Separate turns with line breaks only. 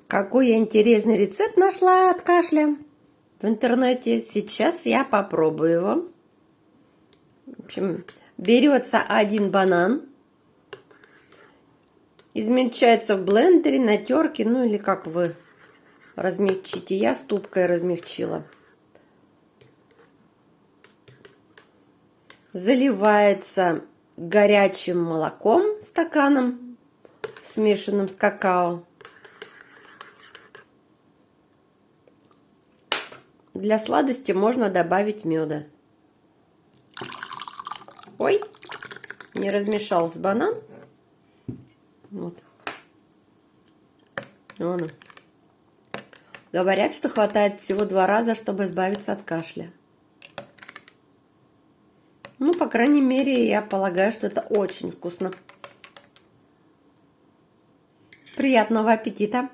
Какой я интересный рецепт нашла от кашля в интернете. Сейчас я попробую его. В общем, берется один банан, измельчается в блендере, на терке, ну или как вы размягчите. Я ступкой размягчила. Заливается горячим молоком, стаканом, смешанным с какао. Для сладости можно добавить меда. Ой, не размешался банан. Вот. Вон он. Говорят, что хватает всего 2 раза, чтобы избавиться от кашля. Ну, по крайней мере, я полагаю, что это очень вкусно. Приятного аппетита!